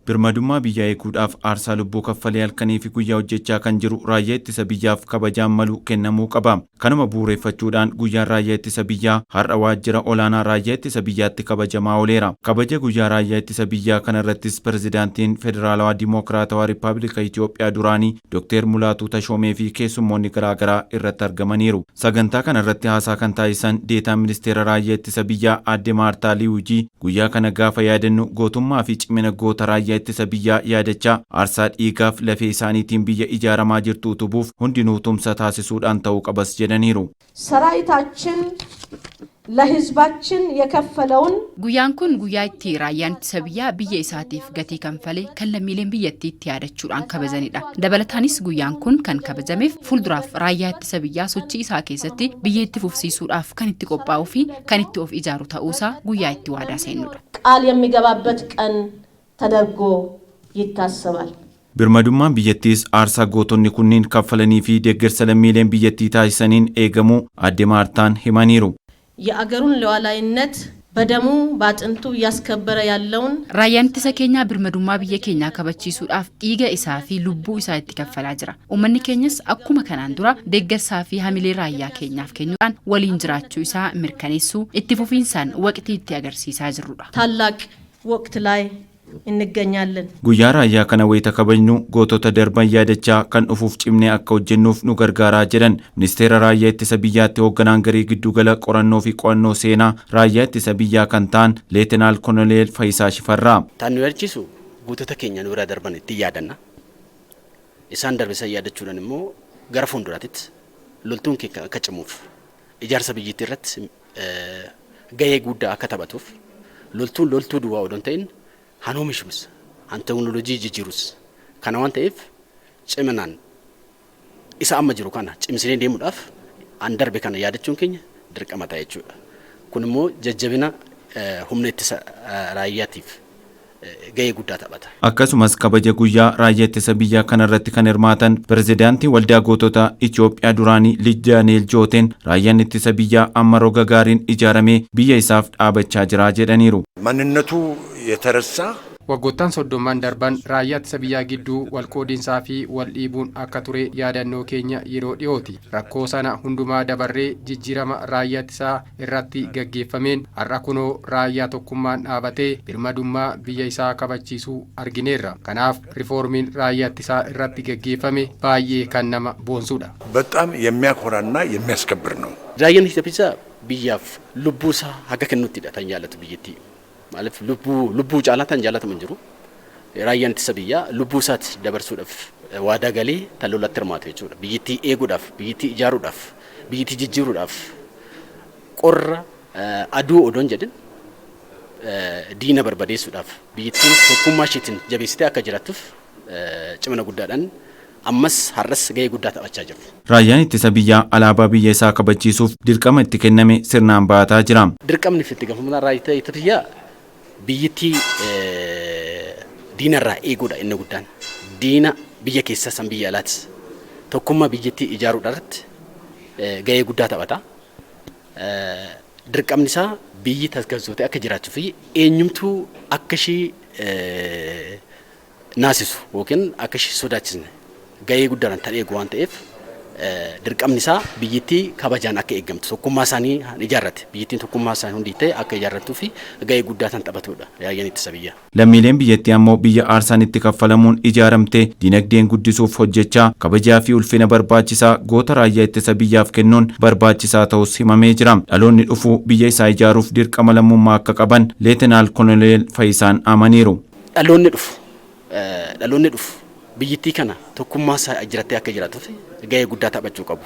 Birmadummaa biyya eeguudhaaf aarsaa lubbuu kaffalee halkanii fi guyyaa hojjechaa kan jiru raayyaa ittisa biyyaaf kabajaan malu kennamuu qaba. Kanuma bu'uureffachuudhaan guyyaan raayyaa ittisa biyyaa har'a waajjira olaanaa raayyaa ittisa biyyaatti kabajamaa ooleera. Kabaja guyyaa raayyaa ittisa biyyaa kana irrattis pirezidaantiin Federaalawaa Dimokiraatawaa Rippaabilika Itoophiyaa duraanii Dr. Mulaatuu Tashoomee fi keessummoonni garaagaraa irratti argamaniiru. Sagantaa kana irratti haasaa kan taasisan deetaan ministeera raayyaa ittisa biyyaa Aadde Maartaa Liiwujii guyyaa kana gaafa yaadannu gootummaa fi cimina goota raayyaa ittisa biyyaa yaadachaa aarsaa dhiigaaf lafee isaaniitiin biyya ijaaramaa jirtu utubuuf hundinuu tumsa taasisuudhaan ta'uu qabas jedhaniiru. ሰራዊታችን ለህዝባችን የከፈለውን guyyaan kun guyyaa itti raayyaan ittisa biyyaa biyya isaatiif gatii kanfalee kan lammiileen biyyattiitti yaadachuudhaan kabajaniidha. Dabalataanis guyyaan kun kan kabajameef fuulduraaf raayyaa ittisa biyyaa sochii isaa keessatti biyya itti fufsiisuudhaaf kan itti qophaa'uu fi kan itti of ijaaru ta'uusaa guyyaa itti waadaa seenuudha. ቃል የሚገባበት ቀን ተደርጎ ይታሰባል። Birmadummaan biyyattiis aarsaa gootonni kunniin kaffalanii fi deeggarsa lammiileen biyyattii taasisaniin eegamuu Aadde Maartaan himaniiru. የአገሩን ሉዓላዊነት በደሙ ባጥንቱ ያስከበረ ያለውን raayyaan ittisa keenyaa birmadummaa biyya keenyaa kabachiisuudhaaf dhiiga isaa fi lubbuu isaa itti kaffalaa jira. Uummanni keenyas akkuma kanaan dura deeggarsaa fi hamilee raayyaa keenyaaf kennuudhaan waliin jiraachuu isaa mirkaneessuu itti fufiinsaan waqtii itti agarsiisaa jirrudha. ታላቅ ወቅት ላይ እንገኛለን። Guyyaa raayyaa kana wayita kabajnu gootota darban yaadachaa kan dhufuuf cimnee akka hojjennuuf nu gargaaraa jedhan ministeera raayyaa ittisa biyyaatti hoogganaan garee giddugala qorannoo fi qo'annoo seenaa raayyaa ittisa biyyaa kan ta'an Leetinaal Koloneel Fayisaa Shifarraa. Taannu yarchisu gootota keenya nu bira darban itti yaadanna. Isaan darbisan yaadachuudhaan immoo gara fuulduraatti loltuun keenya akka cimuuf ijaarsa biyyattii irratti gahee guddaa akka taphatuuf loltuun loltuu duwwaa odoo hin ta'in hanoomishuus han teknoolojii jijjiirus kana waan ta'eef ciminaan isa amma jiru kana cimsinee deemuudhaaf an darbe kana yaadachuun keenya dirqama ta'a jechuudha. Kun immoo jajjabina humna ittisa raayyaatiif gahee guddaa taphata. Akkasumas kabaja guyyaa raayyaa ittisa biyyaa kana irratti kan hirmaatan pirezidaantii waldaa gootota Itoophiyaa duraanii Lij Daani'el Jooteen raayyaan ittisa biyyaa amma roga gaariin ijaaramee biyya isaaf dhaabachaa jira jedhaniiru. ማንነቱ የተረሳ waggoottan soddomman darban raayyaa ittisa biyyaa gidduu walqoodinsaa fi wal dhiibuun akka ture yaadannoo keenya yeroo dhiyooti. Rakkoo sana hundumaa dabarree jijjiirama raayyaa ittisaa irratti gaggeeffameen har'a kunoo raayyaa tokkummaan dhaabatee birmadummaa biyya isaa kabachiisuu argineerra. Kanaaf rifoormiin raayyaa ittisaa irratti gaggeeffame baay'ee kan nama boonsudha. በጣም የሚያኮራና የሚያስከብር ነው። Raayyaan ittisa biyyaa biyyaaf lubbuu isaa haga kennuuttidha tan jaallatu biyyattii. Maaliif lubbuu caalaa tan jaallatamu hin jiru. Raayyaan ittisa biyyaa lubbuu isaatti dabarsuudhaaf waadaa galee tan lolatti hirmaatu jechuudha. Biyyattii eeguudhaaf, biyyattii ijaaruudhaaf, biyyattii jijjiiruudhaaf qorra aduu odoo hin jedhin diina barbadeessuudhaaf biyyattiin tokkummaa isheetiin jabeessitee akka jiraattuuf cimina guddaadhaan ammas har'as gahee guddaa taphachaa jiru. Raayyaan ittisa biyyaa alaabaa biyya isaa kabachiisuuf dirqama itti kenname sirnaan baataa jira. Dirqamni itti gaafatamummaa raayyaa ittisa biyyaa biyyattii diinarraa eeguudha inni guddaan. Diina biyya keessa san biyya alaati. Tokkummaa biyyattii ijaaruudhaarratti gahee guddaa taphata. Dirqamni isaa biyyi tasgabboofte akka jiraachuu fi eenyumtuu akka ishee naasisu yookiin akka ishee sodaachisne gahee guddaan tan eegu waan ta'eef dirqamni isaa biyyattii kabajaan akka eegamtu tokkummaa isaanii ijaarrate biyyattiin tokkummaa isaanii hundi ta'e akka ijaarrattuu fi gahee guddaa tan taphatudha raayyaan ittisa biyyaa. Lammiileen biyyattii ammoo biyya aarsaan itti kaffalamuun ijaaramte dinagdeen guddisuuf hojjechaa kabajaa fi ulfina barbaachisaa goota raayyaa ittisa biyyaaf kennuun barbaachisaa ta'us himamee jira. Dhaloonni dhufu biyya isaa ijaaruuf dirqama lammummaa akka qaban Leetinaal Koloneel Fayisaan amaniiru. Dhaloonni dhufu biyyattii kana tokkummaa isaa jirattee akka jiraatuuf gahee guddaa taphachuu qabu.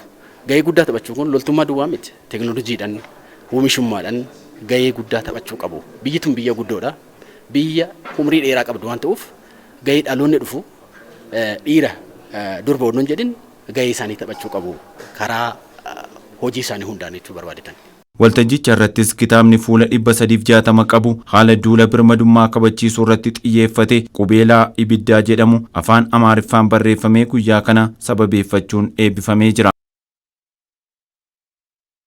Gahee guddaa taphachuu kun loltummaa duwwaa miti. Teknooloojiidhaan, oomishummaadhaan gahee guddaa taphachuu qabu. Biyyi tun biyya guddoodha. Biyya umrii dheeraa qabdu waan ta'uuf gahee dhaloonni dhufu dhiira durba odoo hin jedhin gahee isaanii taphachuu qabu. Karaa hojii isaanii hundaan jechuu barbaadetan. Waltajjicha irrattis kitaabni fuula 360 qabu haala duula birmadummaa kabachiisuu irratti xiyyeeffate qubeelaa ibiddaa jedhamu afaan Amaariffaan barreeffamee guyyaa kana sababeeffachuun eebbifamee jira.